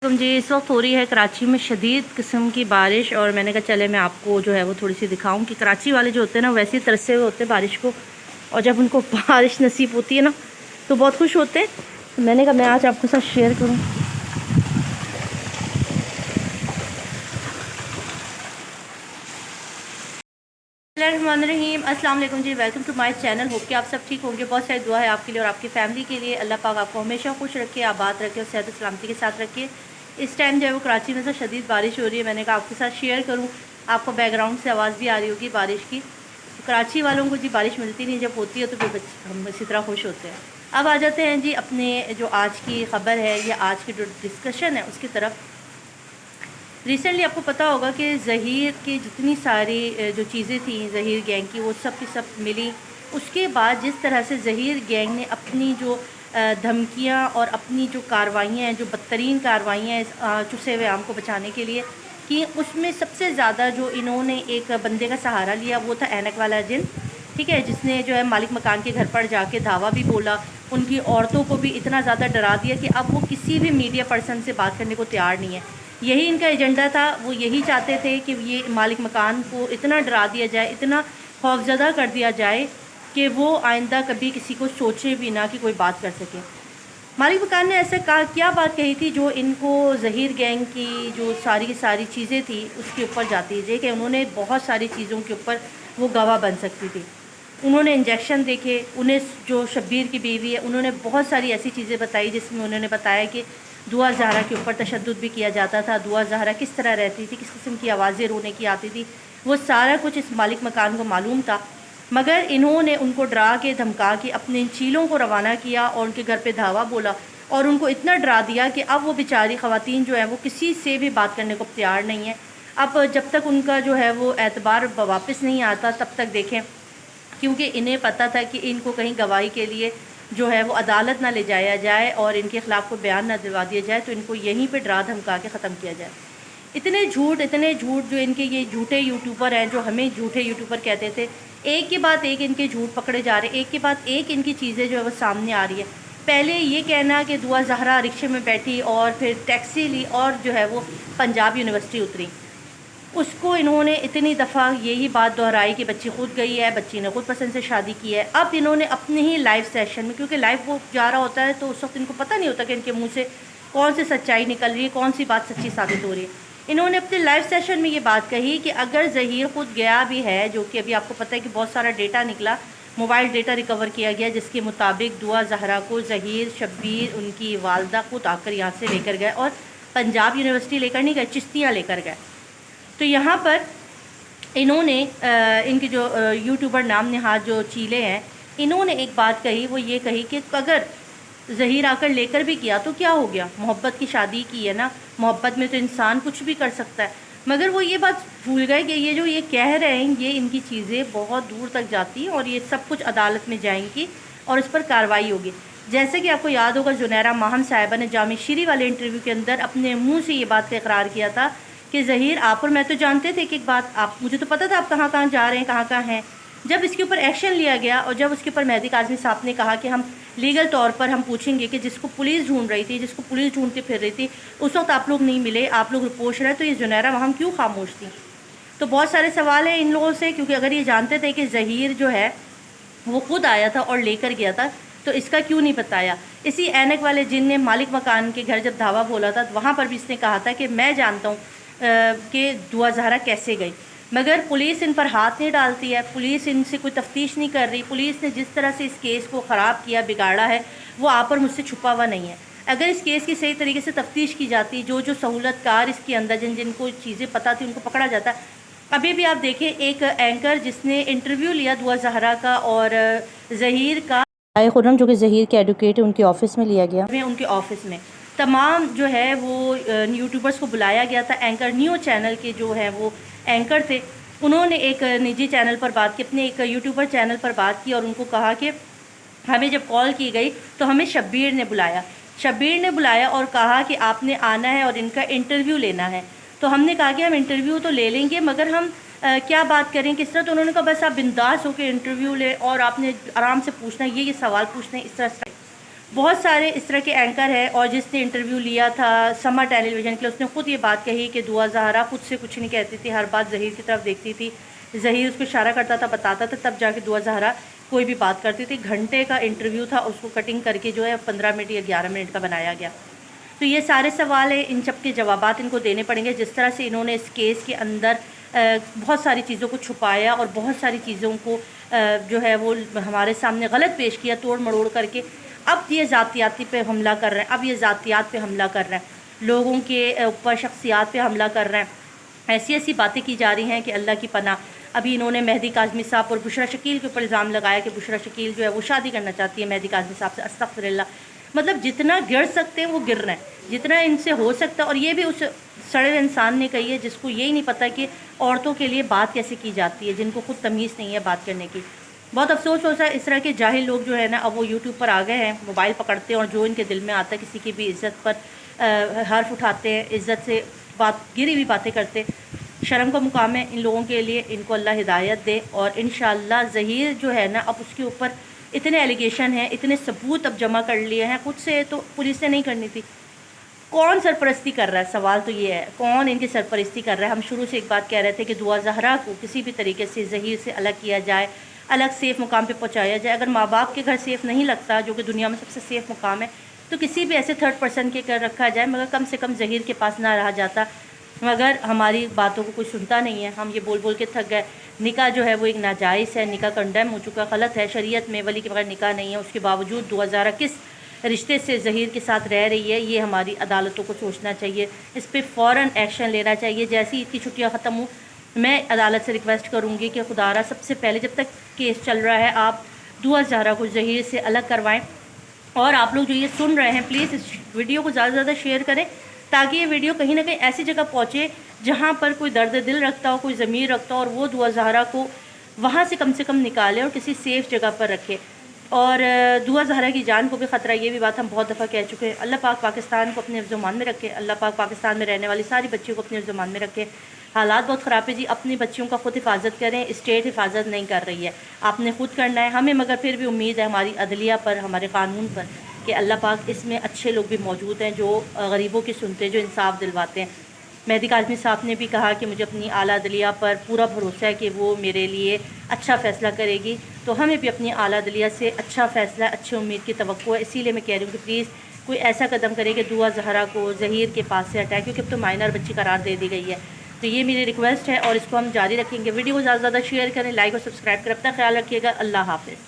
जी इस वक्त हो रही है कराची में शदीद किस्म की बारिश और मैंने कहा चले मैं आपको जो है वो थोड़ी सी दिखाऊं कि कराची वाले जो होते हैं ना वैसे ही तरसे हुए होते हैं बारिश को। और जब उनको बारिश नसीब होती है ना तो बहुत खुश होते हैं। तो मैंने कहा मैं आज आपके साथ शेयर करूं। रहीम अस्सलाम वालेकुम जी, welcome to my channel. Hope कि आप सब ठीक होंगे। बहुत सारी दुआ है आपके लिए और आपकी फैमिली के लिए। अल्लाह पाक आपको हमेशा खुश रखे, आबाद रखे और सेहत सलामती के साथ रखे। इस टाइम जो है वो कराची में से शदीद बारिश हो रही है। मैंने कहा आपके साथ शेयर करूं। आपको बैकग्राउंड से आवाज़ भी आ रही होगी बारिश की। तो कराची वालों को जी बारिश मिलती नहीं, जब होती है तो फिर हम इसी तरह खुश होते हैं। अब आ जाते हैं जी अपने जो आज की ख़बर है या आज की जो डिस्कशन है उसकी तरफ। रिसेंटली आपको पता होगा कि ज़हीर की जितनी सारी जो चीज़ें थी ज़हीर गैंग की वो सब की सब मिली। उसके बाद जिस तरह से ज़हीर गैंग ने अपनी जो धमकियां और अपनी जो कार्रवाइयाँ हैं, जो बदतरीन कार्रवाइयाँ हैं इस चुसे हुए आम को बचाने के लिए कि उसमें सबसे ज़्यादा जो इन्होंने एक बंदे का सहारा लिया वो था ऐनक वाला जिन, ठीक है, जिसने जो है मालिक मकान के घर पर जाके धावा भी बोला। उनकी औरतों को भी इतना ज़्यादा डरा दिया कि अब वो किसी भी मीडिया पर्सन से बात करने को तैयार नहीं है। यही इनका एजेंडा था। वो यही चाहते थे कि ये मालिक मकान को इतना डरा दिया जाए, इतना खौफजदा कर दिया जाए कि वो आइंदा कभी किसी को सोचे भी ना कि कोई बात कर सके। मालिक मकान ने ऐसा कहा, क्या बात कही थी जो इनको ज़हीर गैंग की जो सारी की सारी चीज़ें थी उसके ऊपर जाती है कि उन्होंने बहुत सारी चीज़ों के ऊपर वो गवाह बन सकती थी। उन्होंने इंजेक्शन देखे। उन्हें जो शब्बीर की बीवी है उन्होंने बहुत सारी ऐसी चीज़ें बताई जिसमें उन्होंने बताया कि दुआ ज़हरा के ऊपर तशद्दुद भी किया जाता था। दुआ ज़हरा किस तरह रहती थी, किस किस्म की आवाज़ें रोने की आती थी, वो सारा कुछ इस मालिक मकान को मालूम था। मगर इन्होंने उनको डरा के धमका के अपने चीलों को रवाना किया और उनके घर पे धावा बोला और उनको इतना डरा दिया कि अब वो बेचारी ख़वातीन जो है वो किसी से भी बात करने को तैयार नहीं है। अब जब तक उनका जो है वो एतबार वापस नहीं आता तब तक देखें, क्योंकि इन्हें पता था कि इनको कहीं गवाही के लिए जो है वो अदालत ना ले जाया जाए और इनके ख़िलाफ़ कोई बयान ना दिलवा दिया जाए, तो इनको यहीं पे डरा धमका के ख़त्म किया जाए। इतने झूठ जो इनके ये झूठे यूट्यूबर हैं जो हमें झूठे यूट्यूबर कहते थे, एक के बाद एक इनके झूठ पकड़े जा रहे, एक के बाद एक इनकी चीज़ें जो है वो सामने आ रही है। पहले ये कहना कि दुआ ज़हरा रिक्शे में बैठी और फिर टैक्सी ली और जो है वो पंजाब यूनिवर्सिटी उतरी, उसको इन्होंने इतनी दफ़ा यही बात दोहराई कि बच्ची खुद गई है, बच्ची ने खुद पसंद से शादी की है। अब इन्होंने अपने ही लाइव सेशन में, क्योंकि लाइव वो जा रहा होता है तो उस वक्त इनको पता नहीं होता कि इनके मुंह से कौन सी सच्चाई निकल रही है, कौन सी बात सच्ची साबित हो रही है। इन्होंने अपने लाइव सेशन में ये बात कही कि अगर ज़हीर खुद गया भी है, जो कि अभी आपको पता है कि बहुत सारा डेटा निकला, मोबाइल डेटा रिकवर किया गया जिसके मुताबिक दुआ ज़हरा को ज़हीर, शब्बीर, उनकी वालदा खुद आकर यहाँ से लेकर गए और पंजाब यूनिवर्सिटी लेकर नहीं गए, चिश्तियाँ लेकर गए। तो यहाँ पर इन्होंने इनके जो यूट्यूबर नाम नहाद जो चीले हैं, इन्होंने एक बात कही, वो ये कही कि अगर ज़हीर आकर लेकर भी किया तो क्या हो गया, मोहब्बत की शादी की है ना, मोहब्बत में तो इंसान कुछ भी कर सकता है। मगर वो ये बात भूल गए कि ये जो ये कह रहे हैं ये इनकी चीज़ें बहुत दूर तक जाती हैं और ये सब कुछ अदालत में जाएंगी और इस पर कार्रवाई होगी। जैसे कि आपको याद होगा जुनैरा माहम साहिबा ने जामे शीरी वाले इंटरव्यू के अंदर अपने मुँह से ये बात का इकरार किया था कि ज़हीर आप और मैं तो जानते थे एक बात, आप मुझे तो पता था आप कहाँ कहाँ जा रहे हैं, कहाँ कहाँ हैं। जब इसके ऊपर एक्शन लिया गया और जब उसके ऊपर मेहदी काज़मी साहब ने कहा कि हम लीगल तौर पर हम पूछेंगे कि जिसको पुलिस ढूंढ रही थी, जिसको पुलिस ढूंढ के फिर रही थी, उस वक्त आप लोग नहीं मिले, आप लोग रिपोर्ट रहे, तो ये जुनैरा वहाँ क्यों खामोश थी। तो बहुत सारे सवाल हैं इन लोगों से, क्योंकि अगर ये जानते थे कि ज़हीर जो है वो खुद आया था और लेकर गया था तो इसका क्यों नहीं बताया। इसी ऐनक वाले जिन ने मालिक मकान के घर जब धावा बोला था वहाँ पर भी इसने कहा था कि मैं जानता हूँ कि दुआ ज़हरा कैसे गई, मगर पुलिस इन पर हाथ नहीं डालती है, पुलिस इनसे कोई तफ्तीश नहीं कर रही। पुलिस ने जिस तरह से इस केस को ख़राब किया, बिगाड़ा है, वो आप और मुझसे छुपा हुआ नहीं है। अगर इस केस की सही तरीके से तफ्तीश की जाती, जो जो सहूलतकार इसके अंदर जिनको चीज़ें पता थी उनको पकड़ा जाता। अभी भी आप देखें एक एंकर जिसने इंटरव्यू लिया दुआ ज़हरा का और ज़हीर का, खुर्रम जो कि ज़हीर के एडवोकेट है, उनके ऑफ़िस में लिया गया, उनके ऑफ़िस में तमाम जो है वो यूट्यूबर्स को बुलाया गया था। एंकर न्यू चैनल के जो है वो एंकर थे, उन्होंने एक निजी चैनल पर बात की, अपने एक यूट्यूबर चैनल पर बात की और उनको कहा कि हमें जब कॉल की गई तो हमें शब्बीर ने बुलाया, शब्बीर ने बुलाया और कहा कि आपने आना है और इनका इंटरव्यू लेना है। तो हमने कहा कि हम इंटरव्यू तो ले लेंगे मगर हम क्या बात करें, किस तरह। तो उन्होंने कहा बस आप बिंदास होकर इंटरव्यू लें और आपने आराम से पूछना, ये सवाल पूछना है, इस तरह से। بہت سارے اس طرح کے اینکر ہیں، اور جس نے انٹرویو لیا تھا سما ٹیلی ویژن کے لیے، اس نے خود یہ بات کہی کہ دعا زہرا خود سے کچھ نہیں کہتی تھی، ہر بات ظہیر کی طرف دیکھتی تھی، ظہیر اس کو اشارہ کرتا تھا، بتاتا تھا، تب جا کے دعا زہرا کوئی بھی بات کرتی تھی۔ گھنٹے کا انٹرویو تھا، اس کو کٹنگ کر کے جو ہے 15 منٹ یا 11 منٹ کا بنایا گیا۔ تو یہ سارے سوال ہیں، ان سب کے جوابات ان کو دینے پڑیں گے۔ جس طرح سے انہوں نے اس کیس کے اندر بہت ساری چیزوں کو چھپایا اور بہت ساری چیزوں کو جو ہے وہ ہمارے سامنے غلط پیش کیا، توڑ مڑوڑ کر کے، اب یہ ذاتیاتی پہ حملہ کر رہے ہیں، اب یہ ذاتیات پہ حملہ کر رہے ہیں، لوگوں کے اوپر شخصیات پہ حملہ کر رہے ہیں، ایسی ایسی باتیں کی جا رہی ہیں کہ اللہ کی پناہ۔ ابھی انہوں نے مہدی کاظمی صاحب اور بشریٰ شکیل کے اوپر الزام لگایا کہ بشریٰ شکیل جو ہے وہ شادی کرنا چاہتی ہے مہدی کاظمی صاحب سے۔ استغفراللہ، مطلب جتنا گر سکتے ہیں وہ گر رہے ہیں، جتنا ان سے ہو سکتا ہے۔ اور یہ بھی اس سڑے انسان نے کہی ہے جس کو یہی نہیں پتہ کہ عورتوں کے لیے بات کیسے کی جاتی ہے، جن کو خود تمیز نہیں ہے بات کرنے کی۔ بہت افسوس ہوتا ہے اس طرح کے جاہل لوگ جو ہے نا، اب وہ یوٹیوب پر آ گئے ہیں، موبائل پکڑتے ہیں اور جو ان کے دل میں آتا ہے کسی کی بھی عزت پر حرف اٹھاتے ہیں، عزت سے گری ہوئی باتیں کرتے۔ شرم کا مقام ہے ان لوگوں کے لیے، ان کو اللہ ہدایت دے۔ اور انشاءاللہ ظہیر جو ہے نا، اب اس کے اوپر اتنے ایلیگیشن ہیں، اتنے ثبوت اب جمع کر لیے ہیں، خود سے تو پولیس نے نہیں کرنی تھی۔ کون سرپرستی کر رہا ہے؟ سوال تو یہ ہے، کون ان کی سرپرستی کر رہا ہے؟ ہم شروع سے ایک بات کہہ رہے تھے کہ دعا زہرا کو کسی بھی طریقے سے ظہیر سے الگ کیا جائے، الگ سیف مقام پہ پہنچایا جائے۔ اگر ماں باپ کے گھر سیف نہیں لگتا، جو کہ دنیا میں سب سے سیف مقام ہے، تو کسی بھی ایسے تھرڈ پرسن کے گھر رکھا جائے، مگر کم سے کم ظہیر کے پاس نہ رہا جاتا۔ مگر ہماری باتوں کو کوئی سنتا نہیں ہے، ہم یہ بول بول کے تھک گئے۔ نکاح جو ہے وہ ایک ناجائز ہے، نکاح کنڈیم ہو چکا، غلط ہے، شریعت میں ولی کے بغیر نکاح نہیں ہے۔ اس کے باوجود دعا زہرا کس رشتے سے ظہیر کے ساتھ رہ رہی ہے، یہ ہماری عدالتوں کو سوچنا چاہیے، اس پہ فوراً ایکشن لینا چاہیے۔ جیسی عید کی چھٹیاں ختم ہوں، میں عدالت سے ریکویسٹ کروں گی کہ خدا را سب سے پہلے جب تک کیس چل رہا ہے، آپ دعا زہرا کو ظہیر سے الگ کروائیں۔ اور آپ لوگ جو یہ سن رہے ہیں، پلیز اس ویڈیو کو زیادہ سے زیادہ شیئر کریں، تاکہ یہ ویڈیو کہیں نہ کہیں ایسی جگہ پہنچے جہاں پر کوئی درد دل رکھتا ہو، کوئی ضمیر رکھتا ہو، اور وہ دعا زہرا کو وہاں سے کم نکالے اور کسی سیف جگہ پر رکھے۔ اور دعا زہرا کی جان کو بھی خطرہ، یہ بھی بات ہم بہت دفعہ کہہ چکے ہیں۔ اللہ پاک پاکستان کو اپنے حفظ و امان میں رکھے، اللہ پاک پاکستان میں رہنے والی ساری بچیوں کو اپنے حفظ و امان میں رکھے۔ حالات بہت خراب ہے جی، اپنی بچیوں کا خود حفاظت کریں، اسٹیٹ حفاظت نہیں کر رہی ہے، آپ نے خود کرنا ہے۔ ہمیں مگر پھر بھی امید ہے ہماری عدلیہ پر، ہمارے قانون پر، کہ اللہ پاک اس میں اچھے لوگ بھی موجود ہیں جو غریبوں کی سنتے ہیں، جو انصاف دلواتے ہیں۔ مہدی کاظمی صاحب نے بھی کہا کہ مجھے اپنی اعلیٰ عدلیہ پر پورا بھروسہ ہے کہ وہ میرے لیے اچھا فیصلہ کرے گی، تو ہمیں بھی اپنی اعلیٰ عدلیہ سے اچھا فیصلہ، اچھی امید کی توقع ہے۔ اسی لیے میں کہہ رہی ہوں کہ پلیز کوئی ایسا قدم کرے کہ دعا زہرا کو ظہیر کے پاس سے ہٹائے، کیونکہ اب تو مائنر بچی قرار دے دی گئی ہے۔ تو یہ میری ریکویسٹ ہے اور اس کو ہم جاری رکھیں گے۔ ویڈیو کو زیادہ سے زیادہ شیئر کریں، لائک اور سبسکرائب کریں۔ اپنا خیال رکھیے گا، اللہ حافظ۔